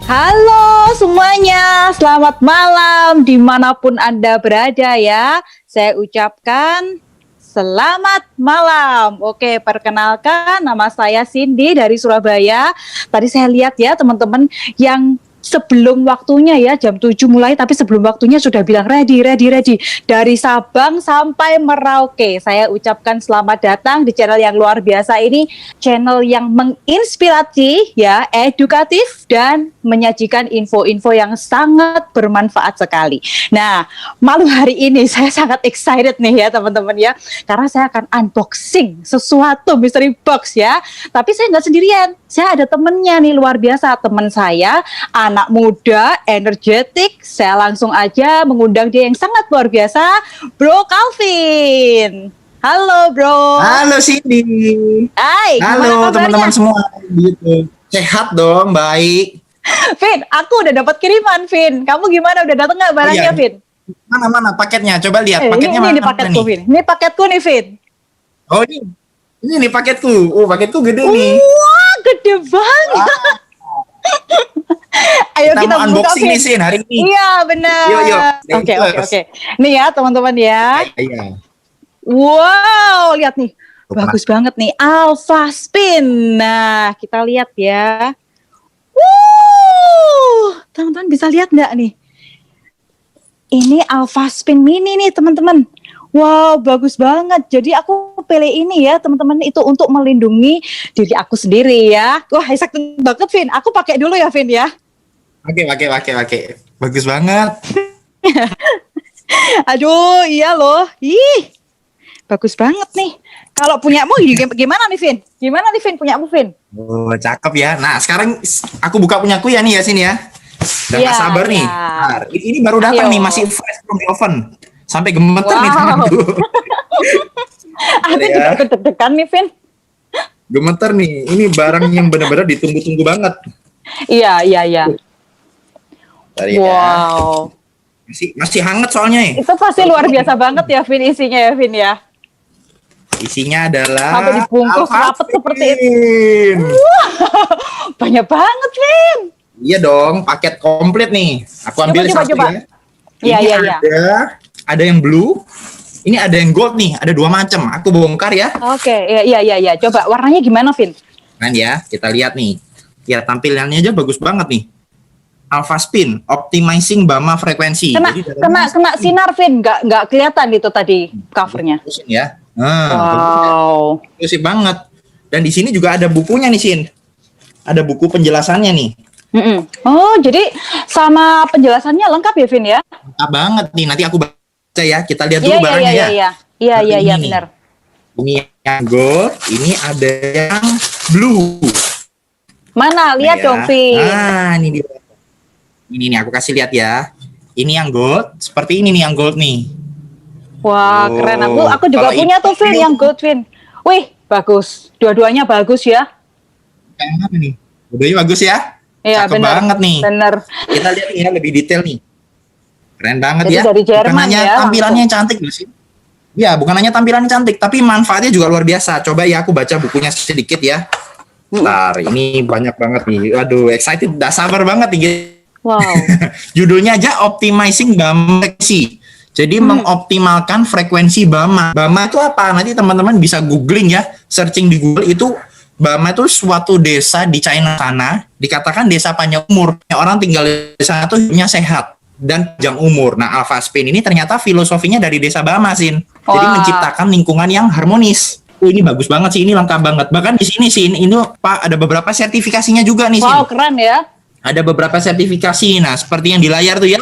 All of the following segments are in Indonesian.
Halo semuanya, selamat malam dimanapun Anda berada ya. Saya ucapkan selamat malam. Oke, perkenalkan nama saya Cindy dari Surabaya. Tadi saya lihat ya teman-teman yang sebelum waktunya ya jam 7 mulai, tapi sebelum waktunya sudah bilang ready. Dari Sabang sampai Merauke. Saya ucapkan selamat datang di channel yang luar biasa ini, channel yang menginspirasi ya, edukatif dan menyajikan info-info yang sangat bermanfaat sekali. Nah, malam hari ini saya sangat excited nih ya teman-teman ya, karena saya akan unboxing sesuatu mystery box ya. Tapi saya nggak sendirian, saya ada temennya nih luar biasa, teman saya anak muda, energetik. Saya langsung aja mengundang dia yang sangat luar biasa, Bro Calvin. Halo Bro. Halo Cindy. Hai, Halo teman-teman semua. Gitu. Sehat dong, baik. Vin, aku udah dapat kiriman, Vin. Kamu gimana? Udah datang nggak barangnya, Vin? Mana paketnya? Coba lihat paketnya ini mana paketku, nih? Vin. Ini paketku nih, Vin. Oh ini nih paketku. Oh paketku gede nih. Wah, gede banget. Ayo kita unboxing buka, nih Sin hari ini. Iya benar. Yuk. Oke. Nih ya teman-teman ya. Iya. Wow, lihat nih. Bagus banget nih, Alpha Spin. Nah, kita lihat ya. Teman-teman bisa lihat nggak nih? Ini Alpha Spin Mini nih teman-teman. Wow, bagus banget. Jadi aku pilih ini ya teman-teman, itu untuk melindungi diri aku sendiri ya. Wah, excited banget Vin. Aku pakai dulu ya Vin ya. Oke. Bagus banget. Aduh, iya loh. Ih, bagus banget nih. Kalau punyamu gimana nih Vin? Gimana nih Vin punyamu Vin? Oh cakep ya. Nah sekarang aku buka punyaku ya nih ya Sin ya. Udah gak sabar nih. Nah, ini baru datang nih, masih fresh from the oven. Sampai gemeter nih tanganku. Aku juga deg-degan nih Vin. Gemeter nih. Ini barang yang benar-benar ditunggu-tunggu banget. Iya. Tadi wow. Ya. Masih hangat soalnya ya. Itu pasti luar biasa banget ya Vin isinya ya Vin ya. Isinya adalah sampai dibungkus rapet seperti itu. Banyak banget Vin. Iya dong, paket komplit nih. Aku ambil satu ya. Iya. Ada yang blue, ini ada yang gold nih, ada dua macam. Aku bongkar ya. Oke, iya. Coba warnanya gimana, Vin? Nah ya, kita lihat nih. Ya tampilannya aja bagus banget nih. Alpha Spin, optimizing Bama frekuensi. Kena sinar, Vin. Nggak kelihatan itu tadi covernya. Ya. Wow. Eksklusif banget. Dan di sini juga ada bukunya nih, Sin. Ada buku penjelasannya nih. Oh, jadi sama penjelasannya lengkap ya, Vin ya? Lengkap banget nih. Nanti aku baca ya. Kita lihat dulu barangnya ya. Iya, benar. Ini yang gold, ini ada yang blue. Mana? Lihat dong, Vin. Nah, ini dia. Ini nih aku kasih lihat ya. Ini yang gold, seperti ini nih yang gold nih. Wah, keren. Aku juga punya tuh, Vin, yang gold, Vin. Wih, bagus. Dua-duanya bagus ya. Kayak mana nih? Dua-duanya bagus ya? Iya, cakep banget nih. Bener. Kita lihat ini ya lebih detail nih. Keren banget. Jadi ya. Dari Jerman, bukan hanya ya, tampilannya yang cantik loh sih. Ya, bukan hanya tampilannya cantik, tapi manfaatnya juga luar biasa. Coba ya aku baca bukunya sedikit ya. Bentar, ini banyak banget nih. Aduh, excited, udah sabar banget nih. Wow. Judulnya aja Optimizing Bama Frekuensi. Jadi mengoptimalkan frekuensi Bama. Bama itu apa? Nanti teman-teman bisa googling ya, searching di Google itu. Bama itu suatu desa di China sana, dikatakan desa panjang umur. Orang tinggal di desa itu hidupnya sehat dan panjang umur. Nah, Alpha Spin ini ternyata filosofinya dari desa Bama, Sin. Jadi menciptakan lingkungan yang harmonis. Ini bagus banget sih, ini lengkap banget. Bahkan di sini Sin, ini Pak ada beberapa sertifikasinya juga nih, Sin. Wow, keren ya. Ada beberapa sertifikasi. Nah, seperti yang di layar tuh ya.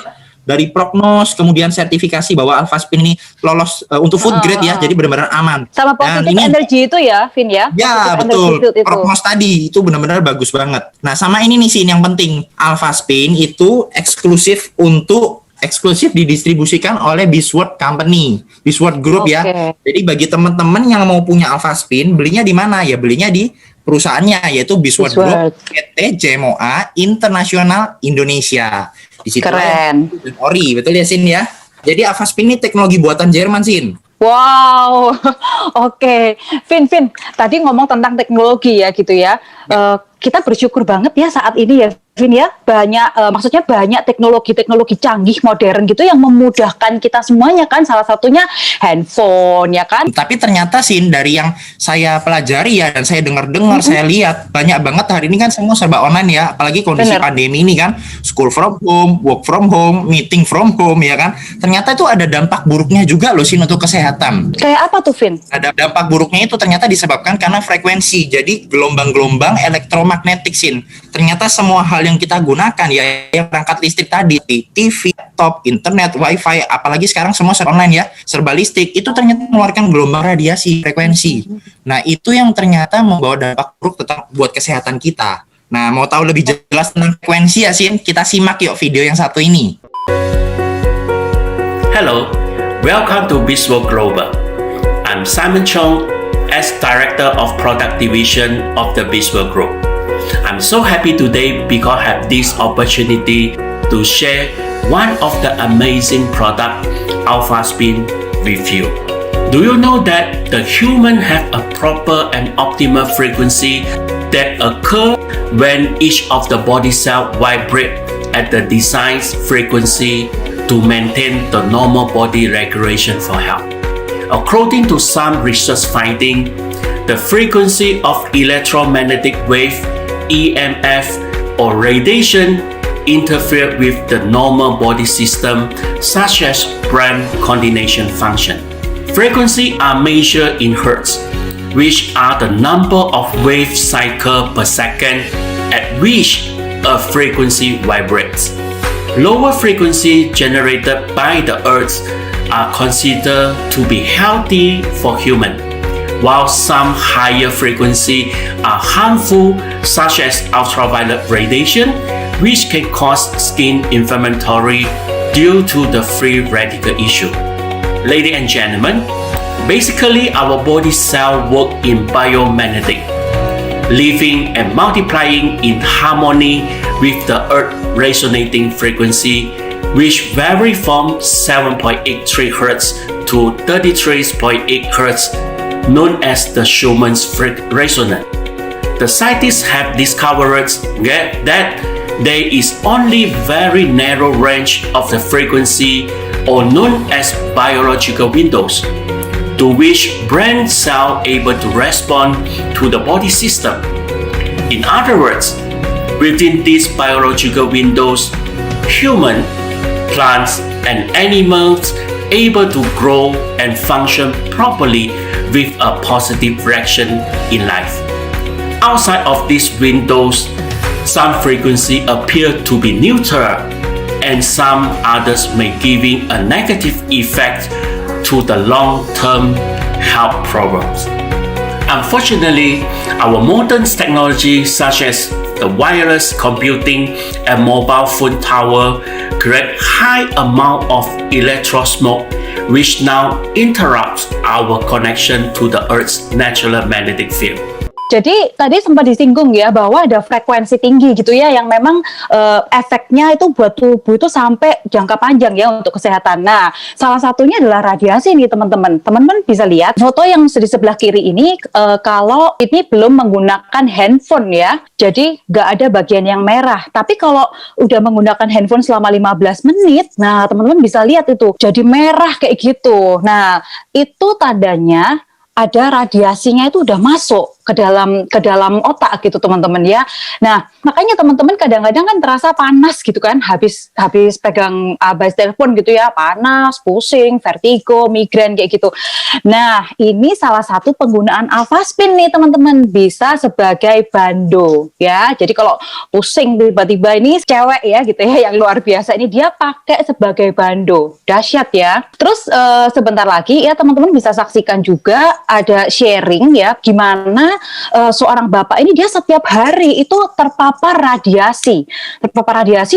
Dari Prognos, kemudian sertifikasi bahwa Alpha Spin ini lolos untuk food grade ya, jadi benar-benar aman. Sama positif energi itu ya, Vin ya? Ya, betul. Prognos tadi itu benar-benar bagus banget. Nah, sama ini nih sih yang penting. Alpha Spin itu eksklusif didistribusikan oleh Bisword Company, Bisword Group ya. Jadi bagi teman-teman yang mau punya Alpha Spin, belinya di mana? Ya belinya di perusahaannya, yaitu Bisword Group PT JMOA Internasional Indonesia. Di situ keren. Ori, betul ya Sin ya? Jadi Alpha Spin ini teknologi buatan Jerman, Sin. Wow, oke. Vin, tadi ngomong tentang teknologi ya gitu ya. Kita bersyukur banget ya saat ini ya Vin ya, maksudnya banyak teknologi-teknologi canggih modern gitu yang memudahkan kita semuanya kan, salah satunya handphone ya kan. Tapi ternyata sih dari yang saya pelajari ya dan saya dengar-dengar, saya lihat banyak banget hari ini kan semua serba online ya, apalagi kondisi Bener. pandemi ini kan, school from home, work from home, meeting from home ya kan. Ternyata itu ada dampak buruknya juga loh sih untuk kesehatan. Kayak apa tuh Vin? Ada dampak buruknya itu ternyata disebabkan karena frekuensi. Jadi gelombang-gelombang elektromagnetik Sin. Ternyata semua hal yang kita gunakan ya yang perangkat listrik tadi, TV, laptop, internet, wifi, apalagi sekarang semua serba online ya, serba listrik, itu ternyata mengeluarkan gelombang radiasi frekuensi. Nah itu yang ternyata membawa dampak buruk tetap buat kesehatan kita. Nah mau tahu lebih jelas tentang frekuensi ya Sin, kita simak yuk video yang satu ini. Hello, welcome to Biswo Global. I'm Simon Chong, as Director of Product Division of the Biswo Group. I'm so happy today because I have this opportunity to share one of the amazing product Alpha Spin with you. Do you know that the human have a proper and optimal frequency that occur when each of the body cell vibrate at the designed frequency to maintain the normal body regulation for health? According to some research finding, the frequency of electromagnetic wave EMF or radiation interfere with the normal body system such as brain coordination function. Frequency are measured in hertz, which are the number of wave cycle per second at which a frequency vibrates. Lower frequency generated by the earth are considered to be healthy for human, while some higher frequency are harmful, such as ultraviolet radiation, which can cause skin inflammatory due to the free radical issue. Ladies and gentlemen, basically our body cell work in biomagnetic, living and multiplying in harmony with the earth resonating frequency, which vary from 7.83 Hz to 33.8 Hz, known as the Schumann's resonance. The scientists have discovered that there is only very narrow range of the frequency, or known as biological windows, to which brain cells able to respond to the body system. In other words, within these biological windows, human, plants, and animals able to grow and function properly with a positive reaction in life. Outside of these windows, some frequency appear to be neutral, and some others may giving a negative effect to the long-term health problems. Unfortunately, our modern technology such as the wireless computing and mobile phone tower create high amount of electrosmoke, which now interrupts our connection to the Earth's natural magnetic field. Jadi tadi sempat disinggung ya bahwa ada frekuensi tinggi gitu ya yang memang efeknya itu buat tubuh itu sampai jangka panjang ya untuk kesehatan. Nah, salah satunya adalah radiasi nih teman-teman. Teman-teman bisa lihat foto yang di sebelah kiri ini kalau ini belum menggunakan handphone ya. Jadi nggak ada bagian yang merah. Tapi kalau udah menggunakan handphone selama 15 menit, nah teman-teman bisa lihat itu jadi merah kayak gitu. Nah, itu tandanya ada radiasinya itu udah masuk ke dalam otak gitu teman-teman ya. Nah makanya teman-teman kadang-kadang kan terasa panas gitu kan habis pegang telepon gitu ya, panas, pusing, vertigo, migrain kayak gitu. Nah ini salah satu penggunaan Alpha Spin nih teman-teman, bisa sebagai bando ya. Jadi kalau pusing tiba-tiba ini cewek ya gitu ya yang luar biasa, ini dia pakai sebagai bando, dahsyat ya. Terus sebentar lagi ya teman-teman bisa saksikan juga ada sharing ya gimana seorang bapak ini dia setiap hari itu terpapar radiasi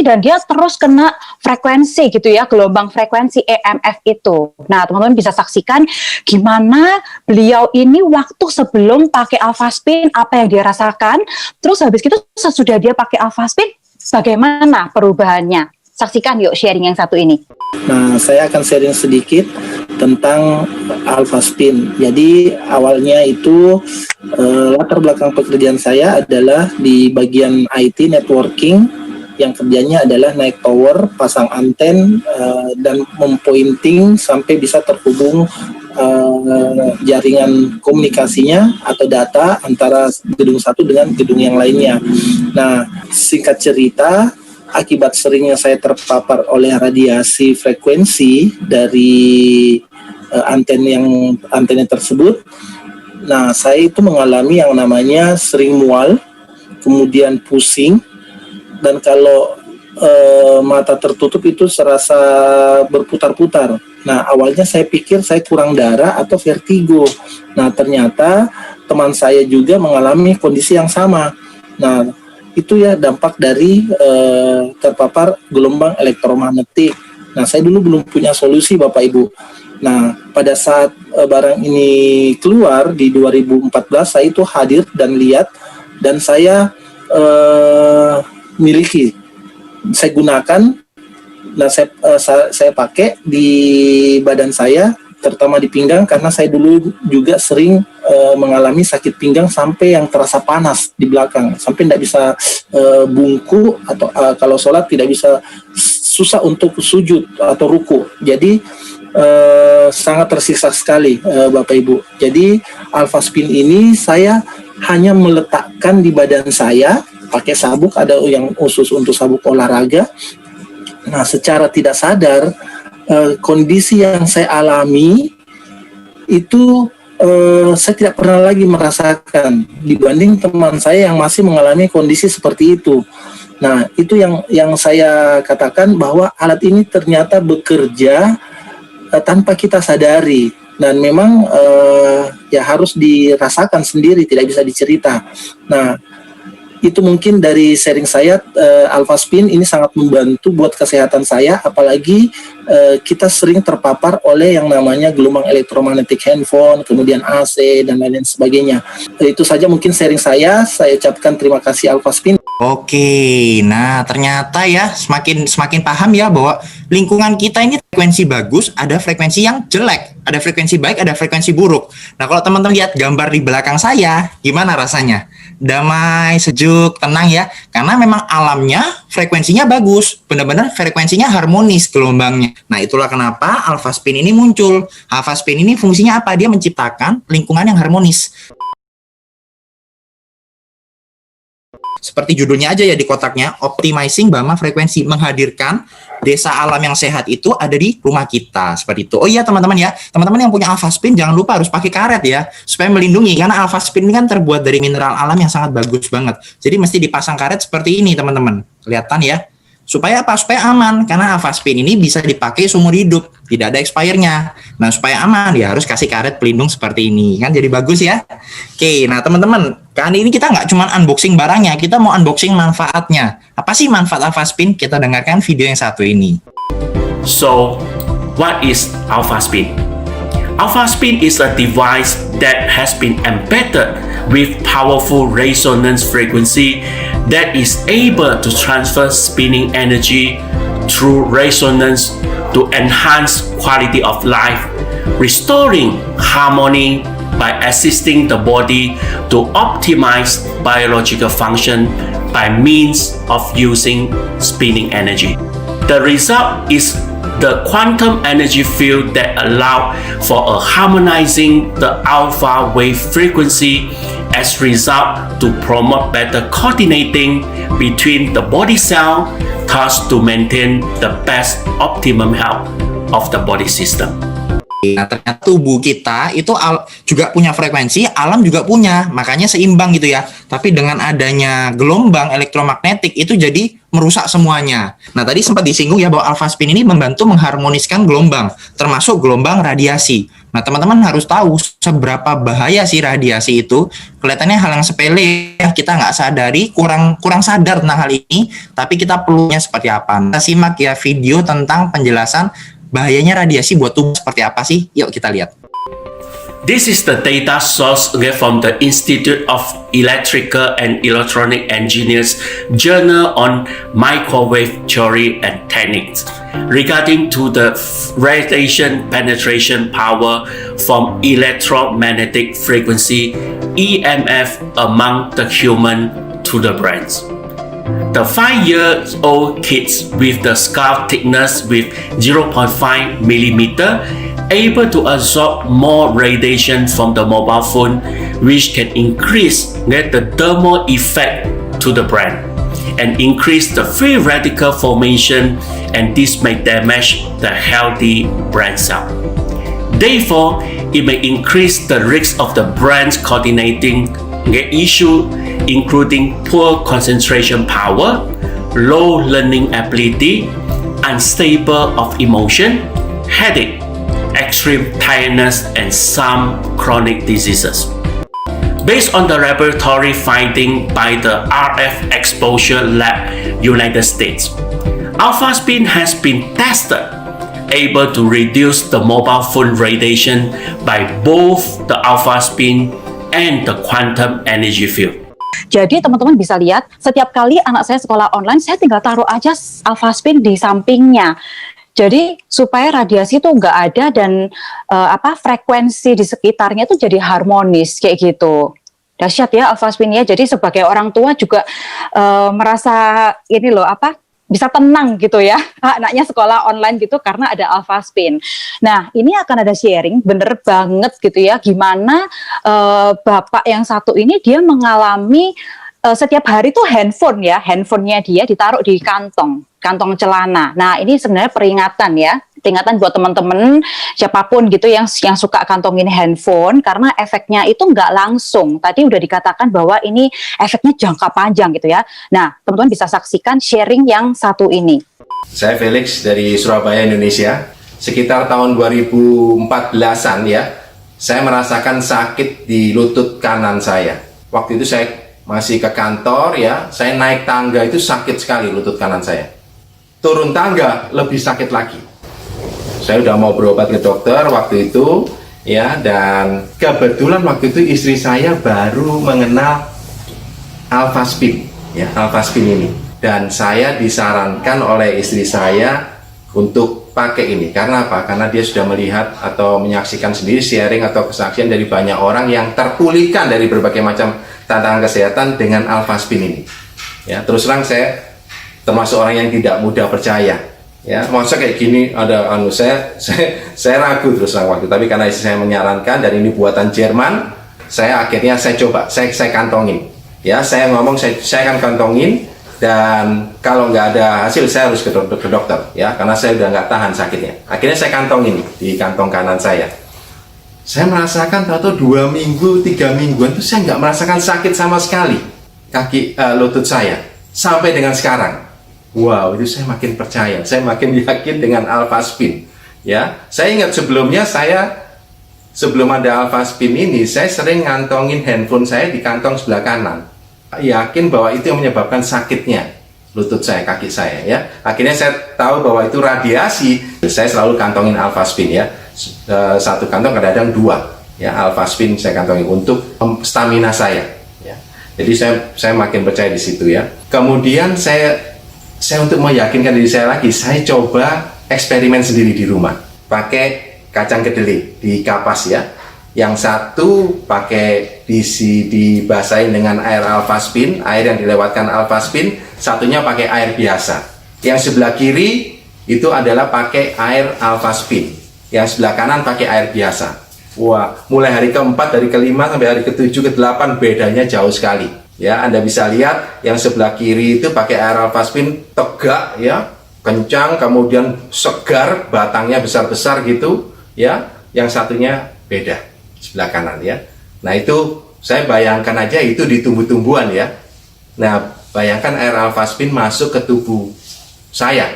dan dia terus kena frekuensi gitu ya, gelombang frekuensi EMF itu. Nah teman-teman bisa saksikan gimana beliau ini waktu sebelum pakai Alpha Spin apa yang dia rasakan, terus habis itu sesudah dia pakai Alpha Spin bagaimana perubahannya. Saksikan yuk sharing yang satu ini. Nah, saya akan sharing sedikit tentang Alpha Spin. Jadi awalnya itu latar belakang pekerjaan saya adalah di bagian IT networking yang kerjanya adalah naik tower, pasang anten, dan mempointing sampai bisa terhubung jaringan komunikasinya atau data antara gedung satu dengan gedung yang lainnya. Nah, singkat cerita, akibat seringnya saya terpapar oleh radiasi frekuensi dari antena tersebut, nah saya itu mengalami yang namanya sering mual, kemudian pusing, dan kalau mata tertutup itu serasa berputar-putar. Nah, awalnya saya pikir saya kurang darah atau vertigo. Nah, ternyata teman saya juga mengalami kondisi yang sama. Nah, itu ya dampak dari terpapar gelombang elektromagnetik. Nah, saya dulu belum punya solusi, Bapak Ibu. Nah, pada saat barang ini keluar di 2014, saya itu hadir dan lihat, dan saya miliki, saya gunakan, nah saya pakai di badan saya, terutama di pinggang, karena saya dulu juga sering mengalami sakit pinggang sampai yang terasa panas di belakang, sampai tidak bisa bungku, atau kalau sholat tidak bisa, susah untuk sujud atau ruku. Jadi sangat tersiksa sekali, Bapak Ibu. Jadi Alpha Spin ini saya hanya meletakkan di badan saya, pakai sabuk, ada yang khusus untuk sabuk olahraga. Nah, secara tidak sadar, kondisi yang saya alami itu saya tidak pernah lagi merasakan dibanding teman saya yang masih mengalami kondisi seperti itu. Nah, itu yang saya katakan bahwa alat ini ternyata bekerja tanpa kita sadari, dan memang ya harus dirasakan sendiri, tidak bisa dicerita. Nah, itu mungkin dari sharing saya. Alpha Spin ini sangat membantu buat kesehatan saya, apalagi kita sering terpapar oleh yang namanya gelombang elektromagnetik handphone, kemudian AC, dan lain-lain sebagainya. Itu saja mungkin sharing saya ucapkan terima kasih Alpha Spin. Oke, nah ternyata ya semakin paham ya bahwa lingkungan kita ini frekuensi bagus, ada frekuensi yang jelek, ada frekuensi baik, ada frekuensi buruk. Nah, kalau teman-teman lihat gambar di belakang saya, gimana rasanya? Damai, sejuk, tenang ya, karena memang alamnya frekuensinya bagus, benar-benar frekuensinya harmonis gelombangnya. Nah, itulah kenapa Alpha Spin ini muncul. Alpha Spin ini fungsinya apa? Dia menciptakan lingkungan yang harmonis. Seperti judulnya aja ya di kotaknya, optimizing Bama frekuensi, menghadirkan desa alam yang sehat itu ada di rumah kita, seperti itu. Oh iya teman-teman ya, teman-teman yang punya Alpha Spin jangan lupa harus pakai karet ya, supaya melindungi, karena Alpha Spin ini kan terbuat dari mineral alam yang sangat bagus banget. Jadi mesti dipasang karet seperti ini teman-teman, kelihatan ya. Supaya apa? Supaya aman, karena Alpha Spin ini bisa dipakai seumur hidup, tidak ada expire-nya. Nah, supaya aman, ya harus kasih karet pelindung seperti ini, kan jadi bagus ya. Oke, nah teman-teman, kali ini kita nggak cuma unboxing barangnya, kita mau unboxing manfaatnya. Apa sih manfaat Alpha Spin? Kita dengarkan video yang satu ini. So, what is Alpha Spin? Alpha Spin is a device that has been embedded with powerful resonance frequency that is able to transfer spinning energy through resonance to enhance quality of life, restoring harmony by assisting the body to optimize biological function by means of using spinning energy. The result is the quantum energy field that allow for a harmonizing the alpha wave frequency as result to promote better coordinating between the body cell, thus to maintain the best optimum health of the body system. Nah, ternyata tubuh kita itu juga punya frekuensi, alam juga punya, makanya seimbang gitu ya. Tapi dengan adanya gelombang elektromagnetik itu jadi merusak semuanya. Nah, tadi sempat disinggung ya bahwa Alpha Spin ini membantu mengharmoniskan gelombang, termasuk gelombang radiasi. Nah, teman-teman harus tahu seberapa bahaya sih radiasi itu. Kelihatannya hal yang sepele, kita nggak sadari, kurang sadar tentang hal ini, tapi kita perlunya seperti apa. Kita simak ya video tentang penjelasan bahayanya radiasi buat tubuh seperti apa sih? Yuk kita lihat. This is the data source from the Institute of Electrical and Electronic Engineers Journal on Microwave Theory and Techniques regarding to the radiation penetration power from electromagnetic frequency EMF among the human to the brains. The 5-year-old kids with the scalp thickness with 0.5 millimeter able to absorb more radiation from the mobile phone, which can increase the thermal effect to the brain and increase the free radical formation, and this may damage the healthy brain cell. Therefore, it may increase the risk of the brain's coordinating issue, including poor concentration power, low learning ability, unstable of emotion, headache, extreme tiredness, and some chronic diseases. Based on the laboratory finding by the RF Exposure Lab, United States, alpha spin has been tested able to reduce the mobile phone radiation by both the alpha spin and the quantum energy field. Jadi teman-teman bisa lihat, setiap kali anak saya sekolah online, saya tinggal taruh aja alpha spin di sampingnya. Jadi supaya radiasi itu nggak ada dan frekuensi di sekitarnya itu jadi harmonis kayak gitu. Dahsyat ya alpha spin ya. Jadi sebagai orang tua juga merasa ini loh bisa tenang gitu ya, anaknya sekolah online gitu karena ada alpha spin. Nah, ini akan ada sharing, bener banget gitu ya, gimana bapak yang satu ini dia mengalami setiap hari tuh handphonenya dia ditaruh di kantong celana. Nah, ini sebenarnya peringatan buat teman-teman siapapun gitu yang suka kantongin handphone, karena efeknya itu nggak langsung. Tadi udah dikatakan bahwa ini efeknya jangka panjang gitu ya. Nah, teman-teman bisa saksikan sharing yang satu ini. Saya Felix dari Surabaya, Indonesia. Sekitar tahun 2014-an ya, saya merasakan sakit di lutut kanan saya. Waktu itu saya masih ke kantor ya, saya naik tangga itu sakit sekali lutut kanan saya. Turun tangga lebih sakit lagi. Saya udah mau berobat ke dokter waktu itu ya, dan kebetulan waktu itu istri saya baru mengenal alpha spin ya, alpha spin ini, dan saya disarankan oleh istri saya untuk pakai ini. Karena apa? Karena dia sudah melihat atau menyaksikan sendiri sharing atau kesaksian dari banyak orang yang terpulihkan dari berbagai macam tantangan kesehatan dengan alpha spin ini ya. Terus terang saya termasuk orang yang tidak mudah percaya ya, masa kayak gini ada saya ragu terus terang waktu, tapi karena istri saya menyarankan dan ini buatan Jerman, saya coba saya kantongin ya, saya ngomong saya akan kantongin, dan kalau nggak ada hasil saya harus ke dokter ya, karena saya udah nggak tahan sakitnya. Akhirnya saya kantongin di kantong kanan saya. Saya merasakan tahu 2 minggu 3 mingguan itu saya nggak merasakan sakit sama sekali kaki lutut saya sampai dengan sekarang. Wow, itu saya makin percaya, saya makin yakin dengan alpha spin ya. Saya ingat sebelumnya sebelum ada alpha spin ini, saya sering ngantongin handphone saya di kantong sebelah kanan, yakin bahwa itu yang menyebabkan sakitnya lutut saya, kaki saya ya. Akhirnya saya tahu bahwa itu radiasi. Saya selalu kantongin alpha spin ya, satu kantong kadang-kadang 2 ya, alpha spin saya kantongin untuk stamina saya ya. Jadi saya makin percaya di situ ya. Kemudian saya untuk meyakinkan diri saya lagi, saya coba eksperimen sendiri di rumah, pakai kacang kedelai dikapas ya. Yang satu pakai dibasahin dengan air alpha spin, air yang dilewatkan alpha spin, satunya pakai air biasa. Yang sebelah kiri itu adalah pakai air alpha spin, yang sebelah kanan pakai air biasa. Wah, mulai hari keempat, dari kelima sampai hari ketujuh, ke-8 bedanya jauh sekali. Ya, Anda bisa lihat yang sebelah kiri itu pakai air alpha spin tegak ya, kencang, kemudian segar, batangnya besar-besar gitu ya. Yang satunya beda sebelah kanan ya. Nah, itu saya bayangkan aja itu di tumbuh-tumbuhan ya. Nah, bayangkan air alpha spin masuk ke tubuh saya,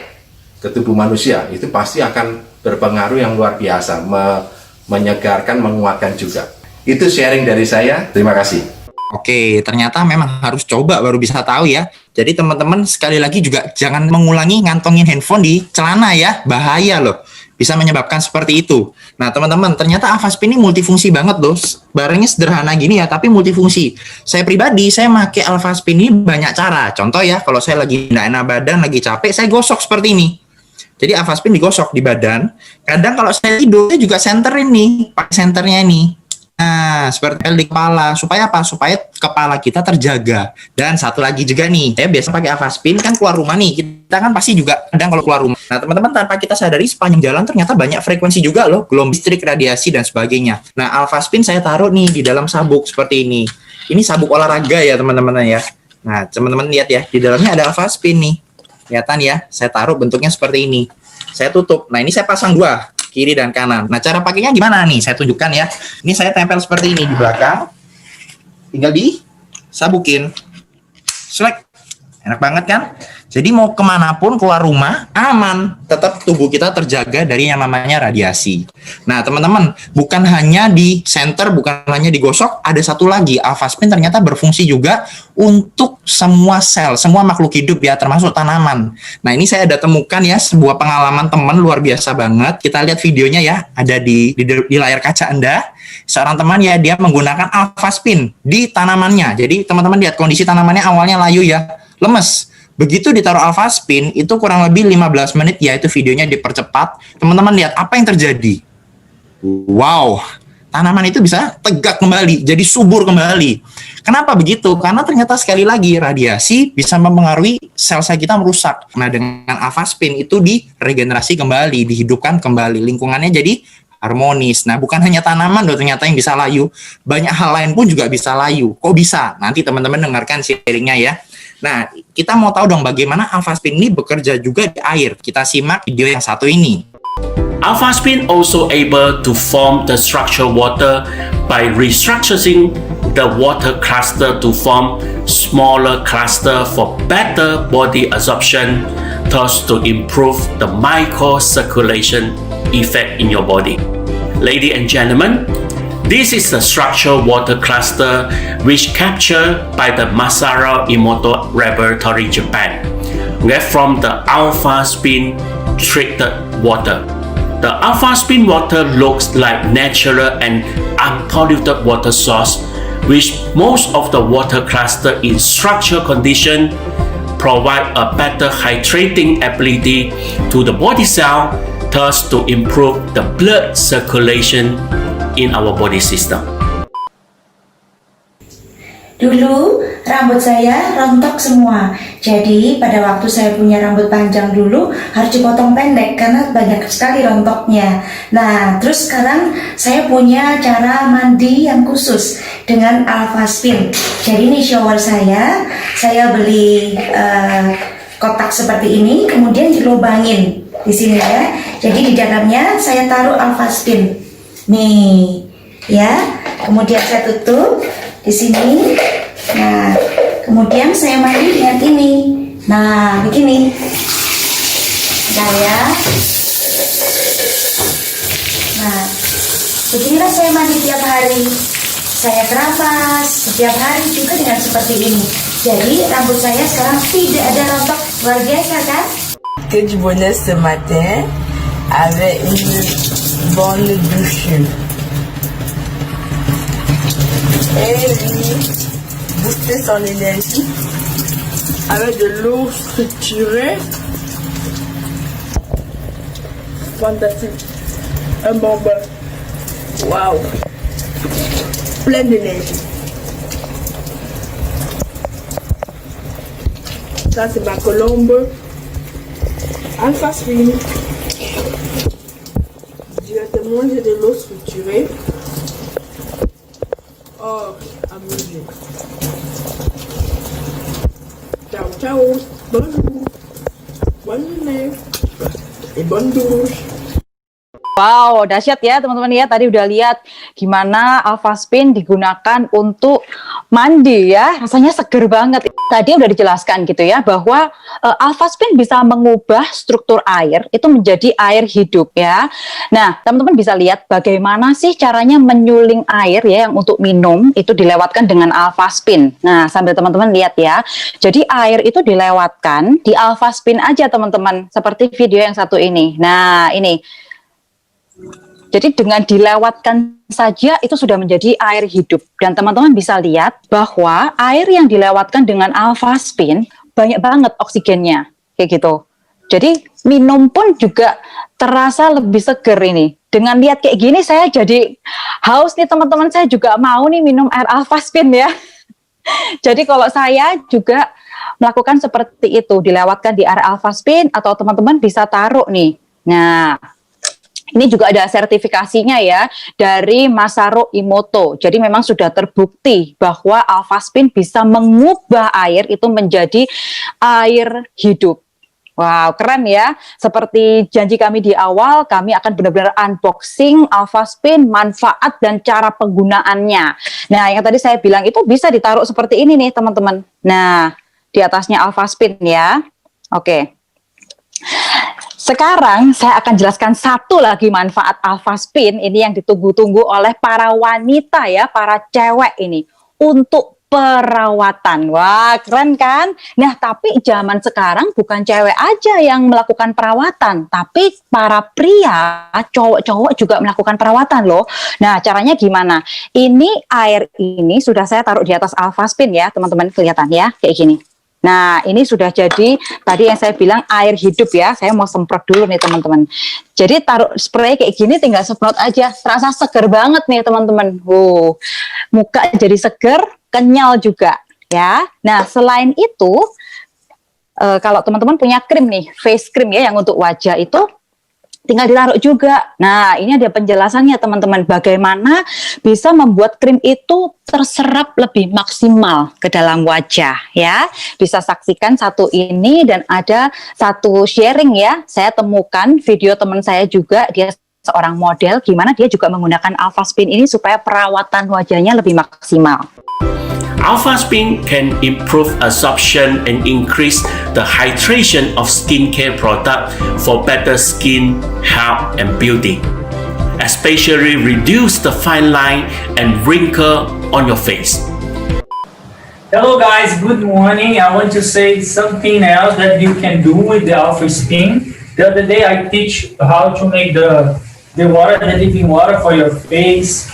ke tubuh manusia, itu pasti akan berpengaruh yang luar biasa, menyegarkan, menguatkan juga. Itu sharing dari saya. Terima kasih. Oke, ternyata memang harus coba baru bisa tahu ya. Jadi teman-teman sekali lagi juga jangan mengulangi ngantongin handphone di celana ya, bahaya loh. Bisa menyebabkan seperti itu. Nah teman-teman, ternyata alpha spin ini multifungsi banget loh. Barangnya sederhana gini ya, tapi multifungsi. Saya pribadi, saya pakai alpha spin ini banyak cara. Contoh ya, kalau saya lagi nggak enak badan, lagi capek, saya gosok seperti ini. Jadi alpha spin digosok di badan. Kadang kalau saya tidur, saya juga senterin nih, pakai senternya ini. Nah, seperti di kepala. Supaya apa? Supaya kepala kita terjaga. Dan satu lagi juga nih, saya biasa pakai Alphaspin kan keluar rumah nih. Kita kan pasti juga kadang kalau keluar rumah. Nah, teman-teman tanpa kita sadari sepanjang jalan ternyata banyak frekuensi juga loh, gelombang listrik, radiasi dan sebagainya. Nah, Alphaspin saya taruh nih di dalam sabuk seperti ini. Ini sabuk olahraga ya, teman-teman ya. Nah, teman-teman lihat ya, di dalamnya ada Alphaspin nih. Kelihatan ya, saya taruh bentuknya seperti ini. Saya tutup. Nah, ini saya pasang dua, kiri dan kanan. Nah, cara pakainya gimana nih? Saya tunjukkan ya. Ini saya tempel seperti ini di belakang. Tinggal disabukin. Selek. Enak banget kan? Jadi mau kemanapun keluar rumah, aman. Tetap tubuh kita terjaga dari yang namanya radiasi. Nah, teman-teman, bukan hanya di center, bukan hanya digosok, ada satu lagi. Alphaspin ternyata berfungsi juga untuk semua sel, semua makhluk hidup ya, termasuk tanaman. Nah, ini saya ada temukan ya, sebuah pengalaman teman luar biasa banget. Kita lihat videonya ya, ada di layar kaca Anda. Seorang teman ya, dia menggunakan Alphaspin di tanamannya. Jadi, teman-teman lihat kondisi tanamannya awalnya layu ya, lemes. Begitu ditaruh Alphaspin, itu kurang lebih 15 menit ya, itu videonya dipercepat. Teman-teman lihat apa yang terjadi. Wow, tanaman itu bisa tegak kembali, jadi subur kembali. Kenapa begitu? Karena ternyata sekali lagi radiasi bisa mempengaruhi sel-sel kita merusak. Nah, dengan Alphaspin itu diregenerasi kembali, dihidupkan kembali, lingkungannya jadi harmonis. Nah, bukan hanya tanaman loh ternyata yang bisa layu, banyak hal lain pun juga bisa layu. Kok bisa? Nanti teman-teman dengarkan sharingnya ya. Nah, kita mau tahu dong bagaimana Alphaspin ini bekerja juga di air. Kita simak video yang satu ini. Alphaspin also able to form the structured water by restructuring the water cluster to form smaller cluster for better body absorption, thus to improve the microcirculation effect in your body. Ladies and gentlemen, this is the structured water cluster which captured by the Masaru Emoto Laboratory, Japan, get from the Alphaspin treated water. The Alphaspin water looks like natural and unpolluted water source, which most of the water cluster in structural condition provide a better hydrating ability to the body cell, thus to improve the blood circulation in our body system. Dulu rambut saya rontok semua. Jadi pada waktu saya punya rambut panjang dulu harus dipotong pendek karena banyak sekali rontoknya. Nah, terus sekarang saya punya cara mandi yang khusus dengan Alphaspin. Jadi ini shower saya beli kotak seperti ini, kemudian dilubangin di sini ya. Jadi di dalamnya saya taruh Alphaspin. Nih, ya. Kemudian saya tutup di sini. Nah, kemudian saya mandi dengan ini. Nah, begini. Nah, ya. Nah, beginilah saya mandi tiap hari. Saya keramas setiap hari juga dengan seperti ini. Jadi rambut saya sekarang tidak ada rontok. Luar biasa kan? Que du bonnet ce matin avec une bonne douche. Et lui booster son énergie avec de l'eau structurée. Fantastique. Un bon bain. Waouh. Plein d'énergie. Ça c'est ma colombe. Alphaspin. Directement j'ai de l'eau structurée. Oh, amusé. Ciao, ciao. Bonjour. Bonne journée. Et bonne douche. Wow, dahsyat ya teman-teman ya. Tadi udah lihat gimana Alphaspin digunakan untuk mandi ya. Rasanya seger banget. Tadi udah dijelaskan gitu ya bahwa Alphaspin bisa mengubah struktur air itu menjadi air hidup ya. Nah, teman-teman bisa lihat bagaimana sih caranya menyuling air ya yang untuk minum itu dilewatkan dengan Alphaspin. Nah, sambil teman-teman lihat ya. Jadi air itu dilewatkan di Alphaspin aja teman-teman. Seperti video yang satu ini. Nah, ini. Jadi dengan dilewatkan saja itu sudah menjadi air hidup. Dan teman-teman bisa lihat bahwa air yang dilewatkan dengan Alphaspin banyak banget oksigennya. Kayak gitu. Jadi minum pun juga terasa lebih seger ini. Dengan lihat kayak gini saya jadi haus nih teman-teman, saya juga mau nih minum air Alphaspin ya. Jadi kalau saya juga melakukan seperti itu, dilewatkan di air Alphaspin atau teman-teman bisa taruh nih. Nah, ini juga ada sertifikasinya ya dari Masaru Emoto. Jadi memang sudah terbukti bahwa Alphaspin bisa mengubah air itu menjadi air hidup. Wow, keren ya. Seperti janji kami di awal, kami akan benar-benar unboxing Alphaspin, manfaat dan cara penggunaannya. Nah, yang tadi saya bilang itu bisa ditaruh seperti ini nih, teman-teman. Nah, di atasnya Alphaspin ya. Oke. Sekarang saya akan jelaskan satu lagi manfaat Alphaspin ini yang ditunggu-tunggu oleh para wanita ya, para cewek ini untuk perawatan. Wah, keren kan? Nah, tapi zaman sekarang bukan cewek aja yang melakukan perawatan, tapi para pria, cowok-cowok juga melakukan perawatan loh. Nah, caranya gimana? Ini air ini sudah saya taruh di atas Alphaspin ya, teman-teman, kelihatan ya, kayak gini. Nah, ini sudah jadi tadi yang saya bilang air hidup ya. Saya mau semprot dulu nih teman-teman. Jadi taruh spray kayak gini tinggal semprot aja. Terasa seger banget nih teman-teman. Muka jadi seger, kenyal juga ya. Nah, selain itu kalau teman-teman punya krim nih, face cream ya yang untuk wajah itu tinggal ditaruh juga. Nah, ini ada penjelasannya teman-teman, bagaimana bisa membuat krim itu terserap lebih maksimal ke dalam wajah ya. Bisa saksikan satu ini dan ada satu sharing ya. Saya temukan video teman saya juga, dia seorang model, gimana dia juga menggunakan Alphaspin ini supaya perawatan wajahnya lebih maksimal. Alphaspin can improve absorption and increase the hydration of skincare product for better skin health and beauty, especially reduce the fine line and wrinkle on your face. Hello guys, good morning. I want to say something else that you can do with the Alphaspin. The other day I teach how to make the living water for your face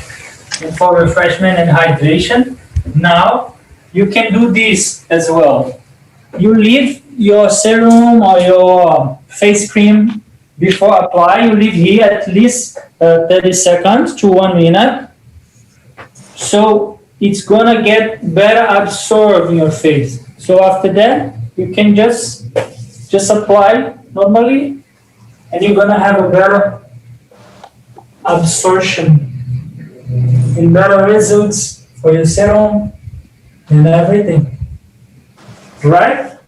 and for refreshment and hydration. Now you can do this as well. You leave your serum or your face cream before apply. You leave here at least 30 seconds to 1 minute. So it's gonna get better absorbed in your face. So after that, you can just apply normally, and you're gonna have a better absorption and better results for your serum and everything. Right?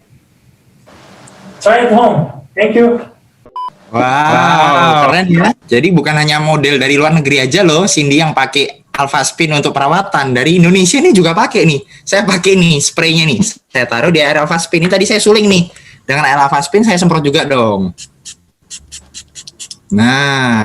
Try it home. Thank you. Wow, keren ya. Jadi bukan hanya model dari luar negeri aja loh, Cindy yang pakai Alphaspin untuk perawatan. Dari Indonesia ini juga pakai nih. Saya pakai nih spraynya nih. Saya taruh di air Alphaspin. Ini tadi saya suling nih. Dengan air Alphaspin saya semprot juga dong. Nah,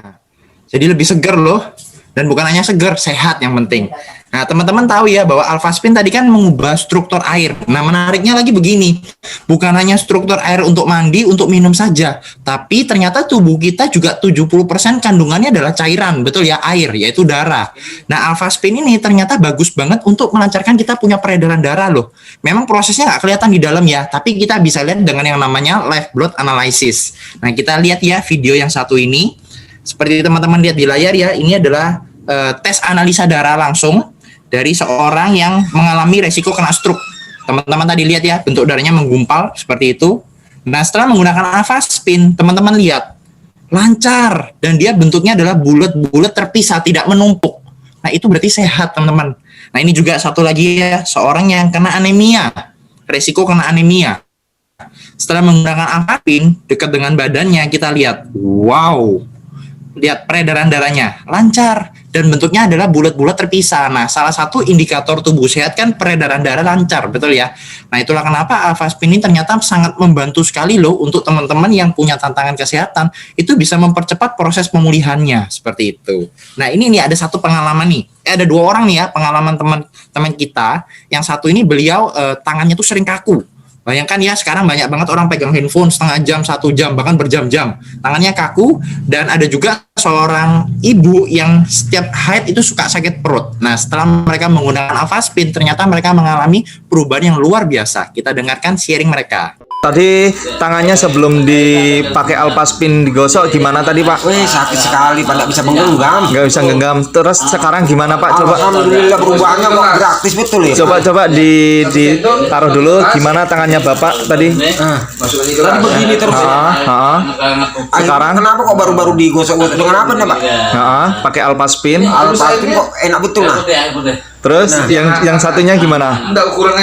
jadi lebih seger loh. Dan bukan hanya seger, sehat yang penting. Nah, teman-teman tahu ya bahwa Alphaspin tadi kan mengubah struktur air. Nah, menariknya lagi begini. Bukan hanya struktur air untuk mandi, untuk minum saja. Tapi ternyata tubuh kita juga 70% kandungannya adalah cairan. Betul ya, air, yaitu darah. Nah, Alphaspin ini ternyata bagus banget untuk melancarkan kita punya peredaran darah loh. Memang prosesnya nggak kelihatan di dalam ya, tapi kita bisa lihat dengan yang namanya live blood analysis. Nah, kita lihat ya video yang satu ini. Seperti teman-teman lihat di layar ya, ini adalah tes analisa darah langsung dari seorang yang mengalami resiko kena stroke. Teman-teman tadi lihat ya, bentuk darahnya menggumpal seperti itu. Nah, setelah menggunakan Alphaspin, teman-teman lihat lancar dan dia bentuknya adalah bulat-bulat terpisah, tidak menumpuk. Nah, itu berarti sehat, teman-teman. Nah, ini juga satu lagi ya, seorang yang kena anemia, resiko kena anemia. Setelah menggunakan Alphaspin dekat dengan badannya, kita lihat, wow, lihat peredaran darahnya lancar dan bentuknya adalah bulat-bulat terpisah. Nah, salah satu indikator tubuh sehat kan peredaran darah lancar, betul ya? Nah, itulah kenapa Alphaspin ini ternyata sangat membantu sekali loh untuk teman-teman yang punya tantangan kesehatan. Itu bisa mempercepat proses pemulihannya, seperti itu. Nah, ini nih ada satu pengalaman nih. Ada dua orang nih ya, pengalaman teman-teman kita. Yang satu ini beliau tangannya tuh sering kaku. Bayangkan ya, sekarang banyak banget orang pegang handphone setengah jam, 1 jam, bahkan berjam-jam. Tangannya kaku, dan ada juga seorang ibu yang setiap haid itu suka sakit perut. Nah, setelah mereka menggunakan Alphaspin, ternyata mereka mengalami perubahan yang luar biasa. Kita dengarkan sharing mereka. Tadi tangannya sebelum dipakai Alphaspin digosok gimana tadi Pak? Wih, sakit sekali Pak, nggak bisa menggenggam. Nggak bisa genggam. Terus sekarang gimana Pak? Coba. Alhamdulillah perubahannya kok gratis betul ya. Coba ditaruh dulu gimana tangannya Bapak tadi? Tadi begini terus ya. Sekarang Kenapa kok baru-baru digosok-gosok dengan apa nih Pak? pakai Alphaspin. Alphaspin kok enak betul nah. Terus yang satunya gimana?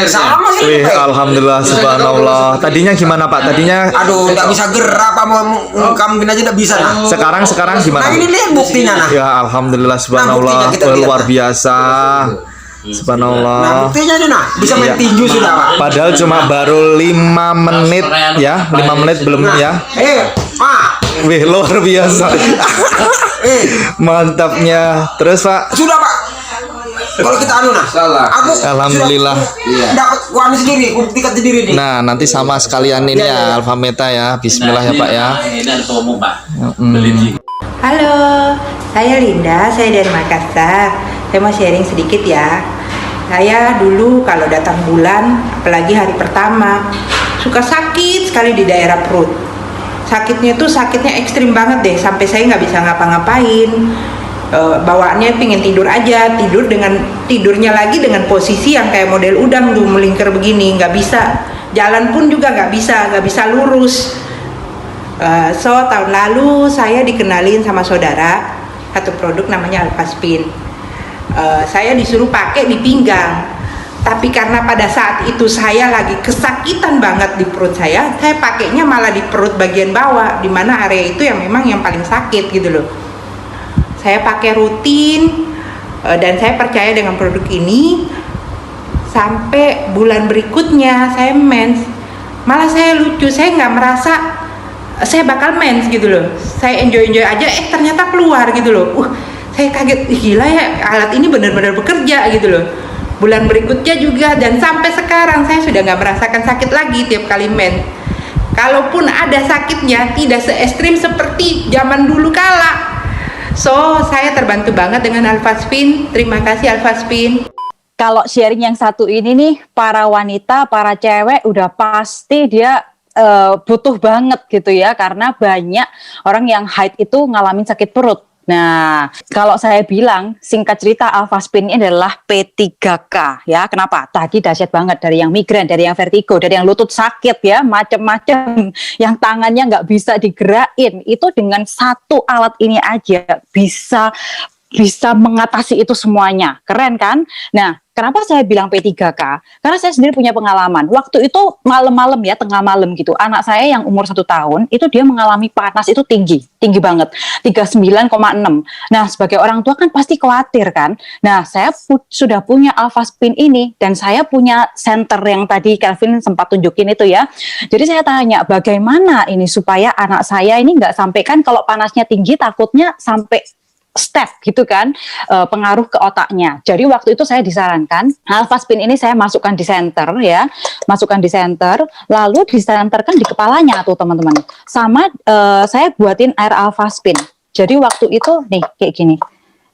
Sama sih. Wih, alhamdulillah, subhanallah. Tadinya gimana Pak? Tadinya Aduh, nggak bisa gerak apa mau ngungkapin aja nggak bisa nah. sekarang gimana? Nah ini lihat buktinya nah. Ya alhamdulillah, subhanallah. kita lihat, Luar Pak. biasa. Subhanallah. Nah buktinya nih nah, bisa main tinju sudah Pak. Padahal cuma baru 5 menit ya, 5 menit belum ya. Pak. Wih, luar biasa. Mantapnya. Terus Pak. Sudah Pak. Kalau kita aku Alhamdulillah. dapat uang sendiri, buktikan sendiri nih. Nah, nanti sama sekalian ini ya Alpha Meta ya. Bismillah ya Pak ya. Halo, saya Linda, saya dari Makassar. Saya mau sharing sedikit ya. Saya dulu kalau datang bulan, apalagi hari pertama, suka sakit sekali di daerah perut. Sakitnya tuh sakitnya ekstrim banget deh, sampai saya nggak bisa ngapa-ngapain. Bawaannya pengen tidur aja, tidurnya lagi dengan posisi yang kayak model udang tuh, melingkar begini, nggak bisa. Jalan pun juga nggak bisa lurus. So tahun lalu saya dikenalin sama saudara satu produk namanya Alphaspin. Saya disuruh pakai di pinggang, tapi karena pada saat itu saya lagi kesakitan banget di perut saya pakainya malah di perut bagian bawah, di mana area itu yang memang yang paling sakit gitu loh. Saya pakai rutin dan saya percaya dengan produk ini sampai bulan berikutnya saya mens. Malah saya lucu, saya nggak merasa saya bakal mens gitu loh. Saya enjoy aja, ternyata keluar gitu loh. Saya kaget, gila ya, alat ini benar-benar bekerja gitu loh. Bulan berikutnya juga dan sampai sekarang saya sudah nggak merasakan sakit lagi tiap kali mens. Kalaupun ada sakitnya tidak se ekstrim seperti zaman dulu kala. So, saya terbantu banget dengan Alphaspin. Terima kasih Alphaspin. Kalau sharing yang satu ini nih, para wanita, para cewek udah pasti dia butuh banget gitu ya, karena banyak orang yang haid itu ngalamin sakit perut. Nah, kalau saya bilang singkat cerita Alphaspin ini adalah P3K ya. Kenapa? Tadi dahsyat banget, dari yang migrain, dari yang vertigo, dari yang lutut sakit ya, macam-macam, yang tangannya nggak bisa digerakin, itu dengan satu alat ini aja bisa mengatasi itu semuanya. Keren kan? Nah, kenapa saya bilang P3K? Karena saya sendiri punya pengalaman. Waktu itu malam-malam ya, tengah malam gitu. Anak saya yang umur 1 tahun, itu dia mengalami panas itu tinggi banget. 39,6. Nah, sebagai orang tua kan pasti khawatir kan. Nah, saya sudah punya Alphaspin ini, dan saya punya center yang tadi Kelvin sempat tunjukin itu ya. Jadi saya tanya, bagaimana ini supaya anak saya ini nggak sampai kan kalau panasnya tinggi takutnya sampai step gitu kan, pengaruh ke otaknya. Jadi waktu itu saya disarankan Alphaspin ini saya masukkan di center ya, lalu disenterkan di kepalanya tuh teman-teman. Sama saya buatin air Alphaspin. Jadi waktu itu nih kayak gini.